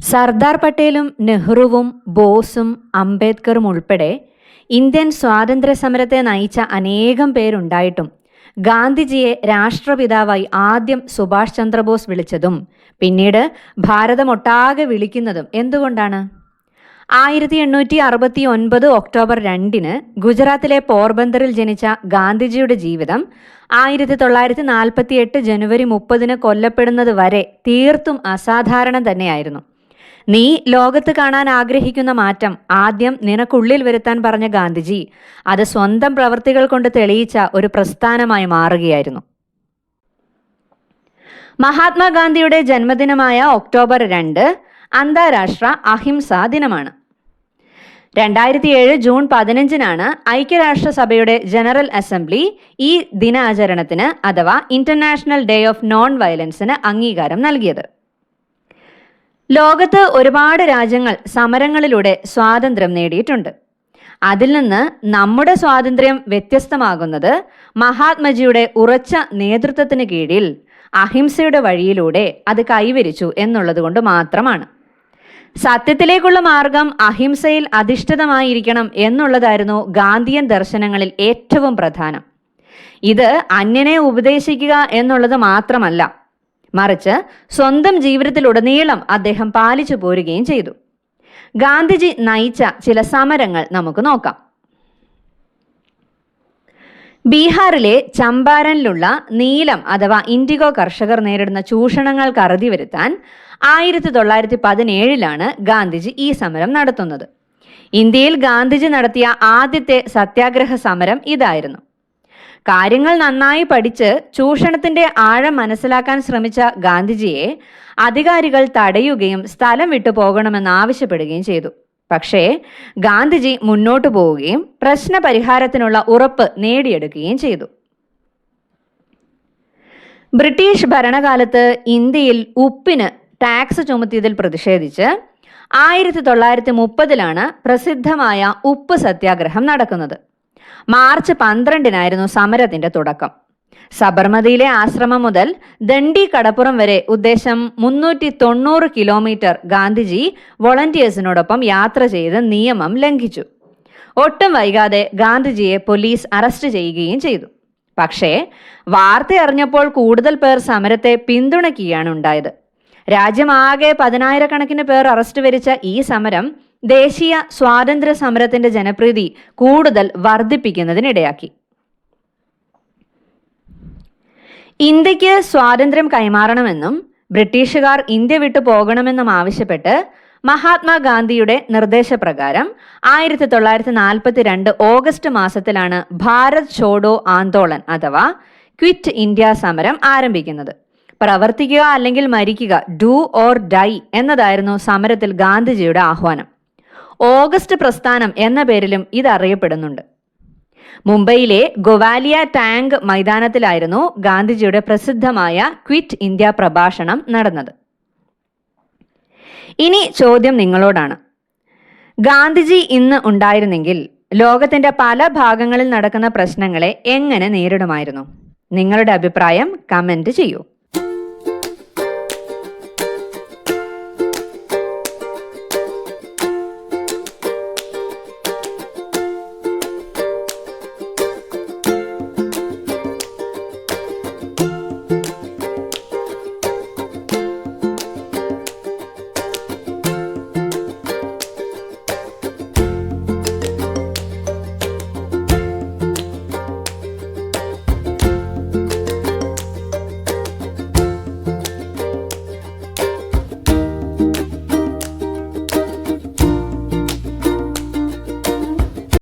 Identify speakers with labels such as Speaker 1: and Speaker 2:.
Speaker 1: സർദാർ പട്ടേലും നെഹ്റുവും ബോസും അംബേദ്കറും ഉൾപ്പെടെ ഇന്ത്യൻ സ്വാതന്ത്ര്യ സമരത്തെ നയിച്ച അനേകം പേരുണ്ടായിട്ടും ഗാന്ധിജിയെ രാഷ്ട്രപിതാവായി ആദ്യം സുഭാഷ് ചന്ദ്രബോസ് വിളിച്ചതും പിന്നീട് ഭാരതമൊട്ടാകെ വിളിക്കുന്നതും എന്തുകൊണ്ടാണ്? 1869 ഒക്ടോബർ 2 ഗുജറാത്തിലെ പോർബന്തറിൽ ജനിച്ച ഗാന്ധിജിയുടെ ജീവിതം 1948 ജനുവരി 30 കൊല്ലപ്പെടുന്നത് വരെ തീർത്തും അസാധാരണം തന്നെയായിരുന്നു. നീ ലോകത്ത് കാണാൻ ആഗ്രഹിക്കുന്ന മാറ്റം ആദ്യം നിനക്കുള്ളിൽ വരുത്താൻ പറഞ്ഞ ഗാന്ധിജി അത് സ്വന്തം പ്രവൃത്തികൾ കൊണ്ട് തെളിയിച്ച ഒരു പ്രസ്ഥാനമായി മാറുകയായിരുന്നു. മഹാത്മാഗാന്ധിയുടെ ജന്മദിനമായ ഒക്ടോബർ 2 അന്താരാഷ്ട്ര അഹിംസാ ദിനമാണ്. 2007 ജൂൺ 15 ഐക്യരാഷ്ട്രസഭയുടെ ജനറൽ അസംബ്ലി ഈ ദിനാചരണത്തിന് അഥവാ ഇന്റർനാഷണൽ ഡേ ഓഫ് നോൺ വയലൻസിന് അംഗീകാരം നൽകിയത്. ലോകത്ത് ഒരുപാട് രാജ്യങ്ങൾ സമരങ്ങളിലൂടെ സ്വാതന്ത്ര്യം നേടിയിട്ടുണ്ട്. അതിൽ നിന്ന് നമ്മുടെ സ്വാതന്ത്ര്യം വ്യത്യസ്തമാകുന്നത് മഹാത്മജിയുടെ ഉറച്ച നേതൃത്വത്തിന് കീഴിൽ അഹിംസയുടെ വഴിയിലൂടെ അത് കൈവരിച്ചു എന്നുള്ളത് കൊണ്ട് മാത്രമാണ്. സത്യത്തിലേക്കുള്ള മാർഗം അഹിംസയിൽ അധിഷ്ഠിതമായിരിക്കണം എന്നുള്ളതായിരുന്നു ഗാന്ധിയൻ ദർശനങ്ങളിൽ ഏറ്റവും പ്രധാനം. ഇത് അന്യനെ ഉപദേശിക്കുക എന്നുള്ളത് മാത്രമല്ല, മറിച്ച് സ്വന്തം ജീവിതത്തിലുടനീളം അദ്ദേഹം പാലിച്ചു പോരുകയും ചെയ്തു. ഗാന്ധിജി നയിച്ച ചില സമരങ്ങൾ നമുക്ക് നോക്കാം. ബീഹാറിലെ ചമ്പാരനിലുള്ള നീലം അഥവാ ഇൻഡിഗോ കർഷകർ നേരിടുന്ന ചൂഷണങ്ങൾക്ക് അറുതി വരുത്താൻ 1917 ഗാന്ധിജി ഈ സമരം നടത്തുന്നത്. ഇന്ത്യയിൽ ഗാന്ധിജി നടത്തിയ ആദ്യത്തെ സത്യാഗ്രഹ സമരം ഇതായിരുന്നു. കാര്യങ്ങൾ നന്നായി പഠിച്ച് ചൂഷണത്തിന്റെ ആഴം മനസ്സിലാക്കാൻ ശ്രമിച്ച ഗാന്ധിജിയെ അധികാരികൾ തടയുകയും സ്ഥലം വിട്ടു പോകണമെന്ന് ആവശ്യപ്പെടുകയും ചെയ്തു. പക്ഷേ ഗാന്ധിജി മുന്നോട്ടു പോവുകയും പ്രശ്ന പരിഹാരത്തിനുള്ള ഉറപ്പ് നേടിയെടുക്കുകയും ചെയ്തു. ബ്രിട്ടീഷ് ഭരണകാലത്ത് ഇന്ത്യയിൽ ഉപ്പിന് ടാക്സ് ചുമത്തിയതിൽ പ്രതിഷേധിച്ച് 1930 പ്രസിദ്ധമായ ഉപ്പ് സത്യാഗ്രഹം നടക്കുന്നത്. മാർച്ച് 12 സമരത്തിന്റെ തുടക്കം. സബർമതിയിലെ ആശ്രമം മുതൽ ദണ്ഡി കടപ്പുറം വരെ ഉദ്ദേശം 390 കിലോമീറ്റർ ഗാന്ധിജി വോളണ്ടിയേഴ്സിനോടൊപ്പം യാത്ര ചെയ്ത് നിയമം ലംഘിച്ചു. ഒട്ടും വൈകാതെ ഗാന്ധിജിയെ പോലീസ് അറസ്റ്റ് ചെയ്യുകയും ചെയ്തു. പക്ഷേ വാർത്ത അറിഞ്ഞപ്പോൾ കൂടുതൽ പേർ സമരത്തെ പിന്തുണയ്ക്കുകയാണ് ഉണ്ടായത്. രാജ്യമാകെ 10,000 പേർ അറസ്റ്റ് വരിച്ച ഈ സമരം ദേശീയ സ്വാതന്ത്ര്യ സമരത്തിന്റെ ജനപ്രീതി കൂടുതൽ വർദ്ധിപ്പിക്കുന്നതിനിടയാക്കി. ഇന്ത്യക്ക് സ്വാതന്ത്ര്യം കൈമാറണമെന്നും ബ്രിട്ടീഷുകാർ ഇന്ത്യ വിട്ടു പോകണമെന്നും ആവശ്യപ്പെട്ട് മഹാത്മാഗാന്ധിയുടെ നിർദ്ദേശപ്രകാരം 1942 ഓഗസ്റ്റ് മാസത്തിലാണ് ഭാരത് ഛോഡോ ആന്തോളൻ അഥവാ ക്വിറ്റ് ഇന്ത്യ സമരം ആരംഭിക്കുന്നത്. പ്രവർത്തിക്കുക അല്ലെങ്കിൽ മരിക്കുക, ഡു ഓർ ഡൈ എന്നതായിരുന്നു സമരത്തിൽ ഗാന്ധിജിയുടെ ആഹ്വാനം. ഓഗസ്റ്റ് പ്രസ്ഥാനം എന്ന പേരിലും ഇത് അറിയപ്പെടുന്നുണ്ട്. മുംബൈയിലെ ഗോവാലിയ ടാങ്ക് മൈതാനത്തിലായിരുന്നു ഗാന്ധിജിയുടെ പ്രസിദ്ധമായ ക്വിറ്റ് ഇന്ത്യ പ്രഭാഷണം നടന്നത്. ഇനി ചോദ്യം നിങ്ങളോടാണ്. ഗാന്ധിജി ഇന്ന് ഉണ്ടായിരുന്നെങ്കിൽ ലോകത്തിന്റെ പല ഭാഗങ്ങളിൽ നടക്കുന്ന പ്രശ്നങ്ങളെ എങ്ങനെ നേരിടുമായിരുന്നു? നിങ്ങളുടെ അഭിപ്രായം കമന്റ് ചെയ്യൂ.